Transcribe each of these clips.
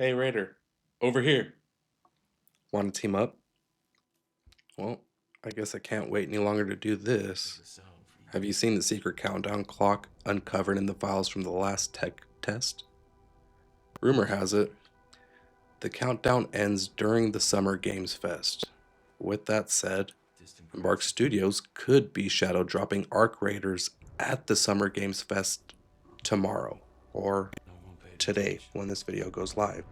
Hey Raider, over here. Want to team up? Well, I guess I can't wait any longer to do this. Have you seen the secret countdown clock uncovered in the files from the last tech test? Rumor has it, the countdown ends during the Summer Games Fest. With that said, Embark Studios could be shadow dropping Arc Raiders at the Summer Games Fest tomorrow, or today when this video goes live.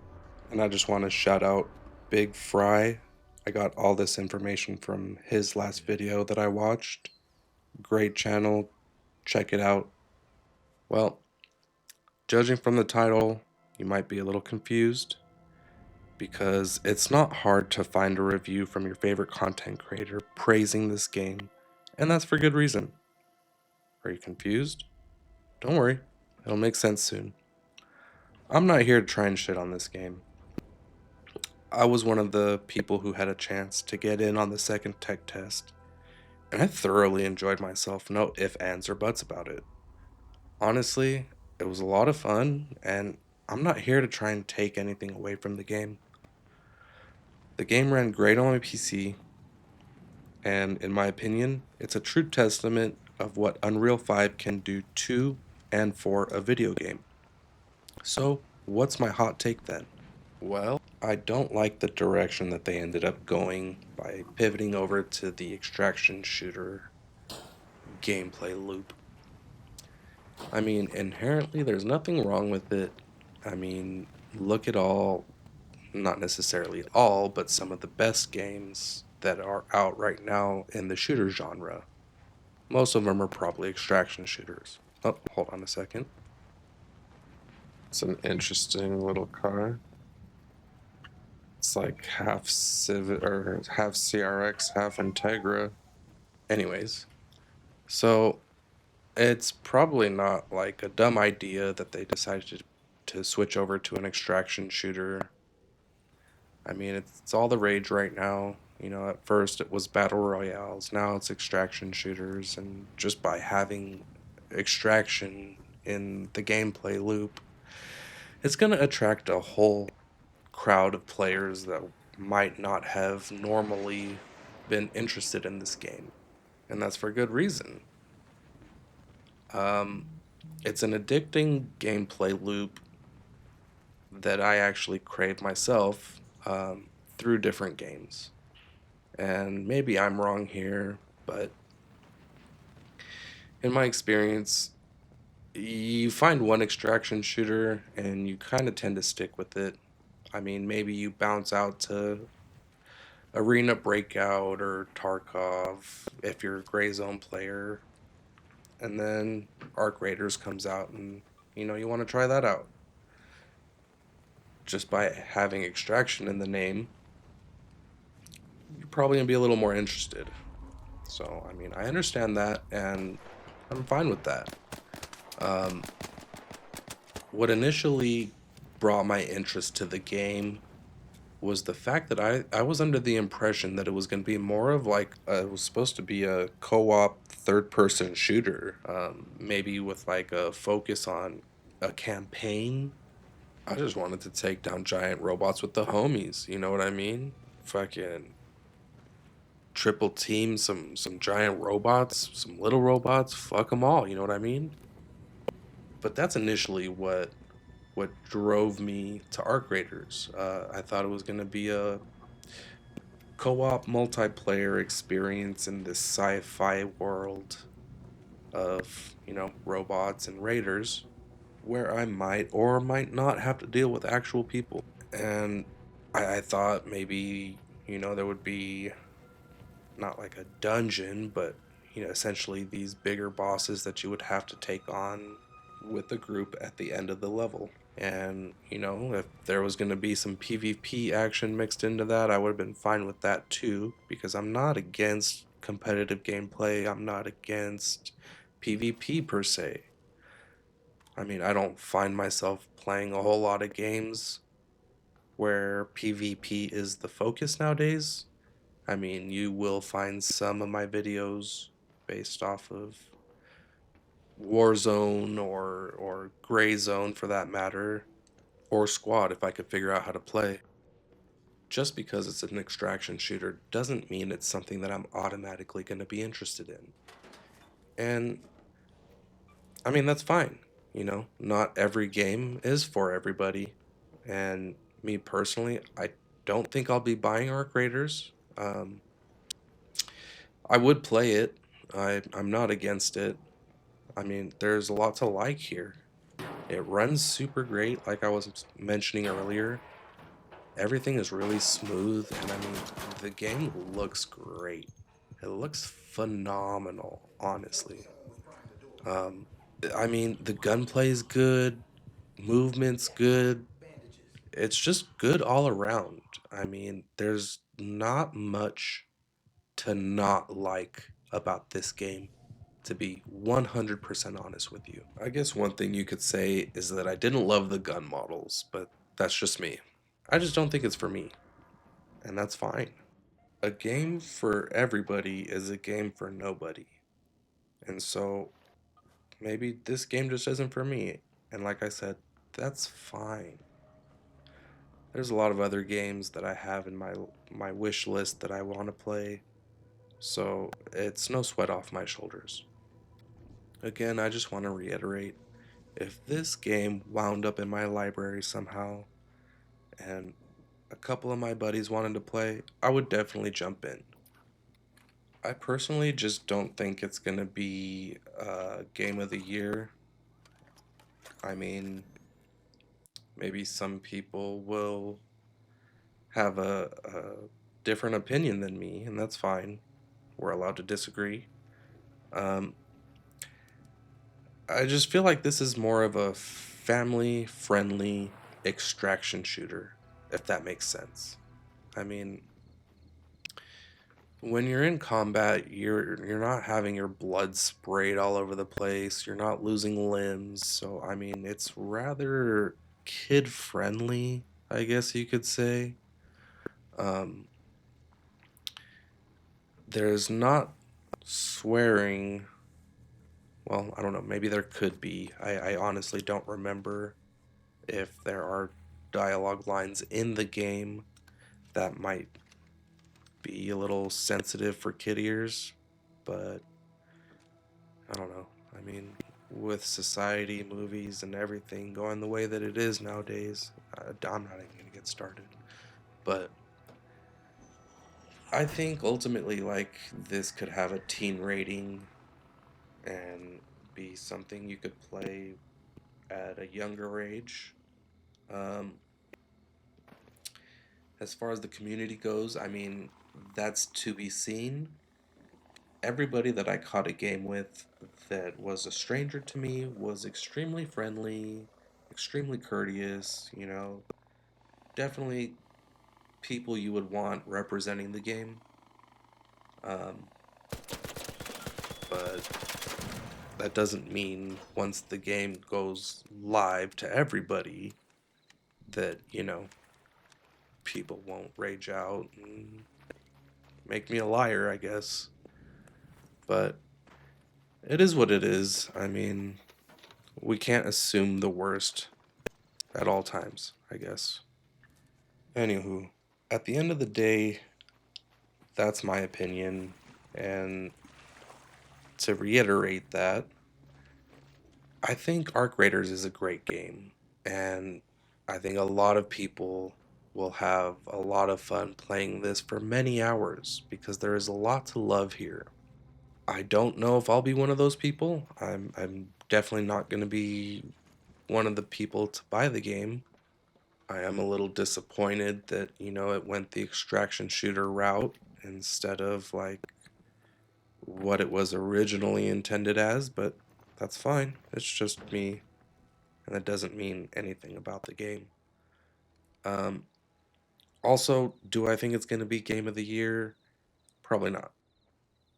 And I just want to shout out Big Fry. I got all this information from his last video that I watched. Great channel. Check it out. Well, judging from the title, you might be a little confused because it's not hard to find a review from your favorite content creator praising this game, and that's for good reason. Are you confused? Don't worry, it'll make sense soon. I'm not here to try and shit on this game. I was one of the people who had a chance to get in on the second tech test, and I thoroughly enjoyed myself, no ifs, ands, or buts about it. Honestly, it was a lot of fun, and I'm not here to try and take anything away from the game. The game ran great on my PC, and in my opinion, it's a true testament of what Unreal 5 can do to and for a video game. So, what's my hot take then? Well, I don't like the direction that they ended up going by pivoting over to the extraction shooter gameplay loop. I mean, inherently, there's nothing wrong with it. I mean, look at all, not necessarily all, but some of the best games that are out right now in the shooter genre. Most of them are probably extraction shooters. Oh, hold on a second. It's an interesting little car. It's like half Civic or half CRX, half Integra. Anyways, so it's probably not like a dumb idea that they decided to switch over to an extraction shooter. I mean, it's all the rage right now. You know, at first it was battle royales, now it's extraction shooters, and just by having extraction in the gameplay loop, it's going to attract a whole crowd of players that might not have normally been interested in this game. And that's for good reason. Um, it's an addicting gameplay loop that I actually crave myself through different games. And maybe I'm wrong here, but in my experience, you find one extraction shooter and you kind of tend to stick with it. I mean, maybe you bounce out to Arena Breakout or Tarkov if you're a Gray Zone player, and then Arc Raiders comes out and you want to try that out. Just by having extraction in the name, you're probably going to be a little more interested. So, I mean, I understand that, and I'm fine with that. Um, what initially brought my interest to the game was the fact that I was under the impression that it was going to be more of like, it was supposed to be a co-op third-person shooter, maybe with like a focus on a campaign. I just wanted to take down giant robots with the homies, you know what I mean? Fucking triple team some giant robots, some little robots, fuck them all, you know what I mean? But that's initially what drove me to Arc Raiders. I thought it was going to be a co-op multiplayer experience in this sci-fi world of, robots and raiders where I might or might not have to deal with actual people. And I thought maybe, there would be not like a dungeon, but essentially these bigger bosses that you would have to take on with the group at the end of the level. And, if there was going to be some PvP action mixed into that, I would have been fine with that too, because I'm not against competitive gameplay. I'm not against PvP per se. I mean, I don't find myself playing a whole lot of games where PvP is the focus nowadays. I mean, you will find some of my videos based off of Warzone or Gray Zone for that matter, or squad if I could figure out how to play. Just because it's an extraction shooter doesn't mean it's something that I'm automatically going to be interested in. And I mean, that's fine. Not every game is for everybody. And me personally, I don't think I'll be buying Arc Raiders. I would play it. I'm not against it. I mean, there's a lot to like here. It runs super great, like I was mentioning earlier. Everything is really smooth, and I mean, the game looks great. It looks phenomenal, honestly. Um, I mean, the gunplay is good, movement's good. It's just good all around. I mean, there's not much to not like about this game, to be 100% honest with you. I guess one thing you could say is that I didn't love the gun models, but that's just me. I just don't think it's for me, and that's fine. A game for everybody is a game for nobody. And so maybe this game just isn't for me. And like I said, that's fine. There's a lot of other games that I have in my wish list that I want to play. So it's no sweat off my shoulders. Again, I just want to reiterate, if this game wound up in my library somehow and a couple of my buddies wanted to play, I would definitely jump in. I personally just don't think it's going to be game of the year. I mean, maybe some people will have a different opinion than me, and that's fine. We're allowed to disagree. Um, I just feel like this is more of a family friendly extraction shooter, if that makes sense. I mean, when you're in combat, you're not having your blood sprayed all over the place. You're not losing limbs. So I mean, it's rather kid friendly, I guess you could say. Um, there's not swearing. Well, I don't know. Maybe there could be. I honestly don't remember if there are dialogue lines in the game that might be a little sensitive for kid ears, but I don't know. I mean, with society, movies, and everything going the way that it is nowadays, I'm not even going to get started. But I think ultimately, like, this could have a teen rating and be something you could play at a younger age. Um, as far as the community goes, I mean, that's to be seen. Everybody that I caught a game with that was a stranger to me was extremely friendly, extremely courteous, definitely people you would want representing the game. Um, but that doesn't mean once the game goes live to everybody that, people won't rage out and make me a liar, I guess. But it is what it is. I mean, we can't assume the worst at all times, I guess. Anywho, at the end of the day, that's my opinion. And to reiterate that, I think Arc Raiders is a great game. And I think a lot of people will have a lot of fun playing this for many hours because there is a lot to love here. I don't know if I'll be one of those people. I'm definitely not going to be one of the people to buy the game. I am a little disappointed that, it went the extraction shooter route instead of like what it was originally intended as, but that's fine. It's just me, and that doesn't mean anything about the game. Um, Also, do I think it's going to be game of the year? Probably not.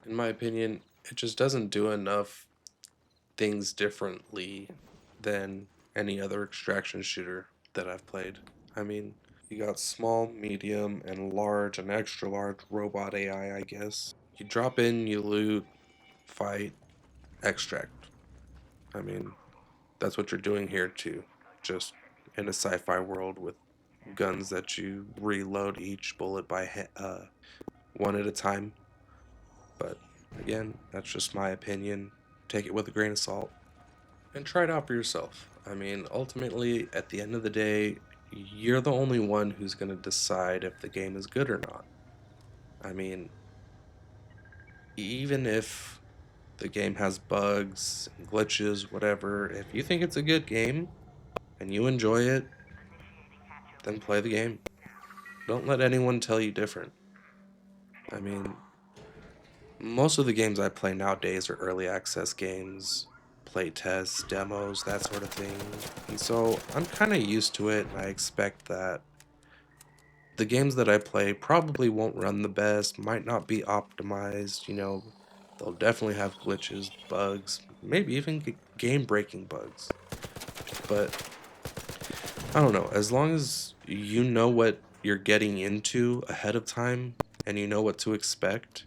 In my opinion, it just doesn't do enough things differently than any other extraction shooter that I've played. I mean, you got small, medium, and large and extra large robot AI, I guess. You drop in, you loot, fight, extract. I mean, that's what you're doing here too. Just in a sci-fi world with guns that you reload each bullet by one at a time. But again, that's just my opinion. Take it with a grain of salt and try it out for yourself. I mean, ultimately, at the end of the day, you're the only one who's going to decide if the game is good or not. I mean, even if the game has bugs and glitches, whatever, if you think it's a good game and you enjoy it, then play the game. Don't let anyone tell you different. I mean, most of the games I play nowadays are early access games, playtests, demos, that sort of thing. And so I'm kind of used to it, and I expect that the games that I play probably won't run the best, might not be optimized, they'll definitely have glitches, bugs, maybe even game breaking bugs. But I don't know, as long as you know what you're getting into ahead of time and you know what to expect,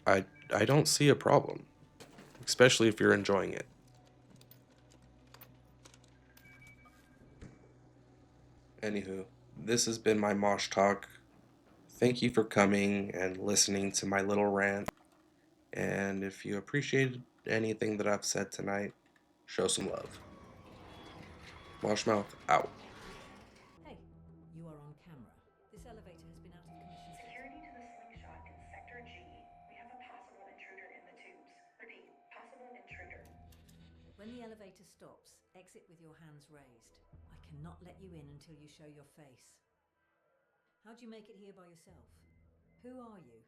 I don't see a problem, especially if you're enjoying it. Anywho, this has been my Mosh Talk. Thank you for coming and listening to my little rant. And if you appreciated anything that I've said tonight, show some love. Moshmouth out. Hey, you are on camera. This elevator has been out of commission. Security to the slingshot in Sector G. We have a possible intruder in the tubes. Repeat, possible intruder. When the elevator stops, exit with your hands raised. I cannot let you in until you show your face. How'd you make it here by yourself? Who are you?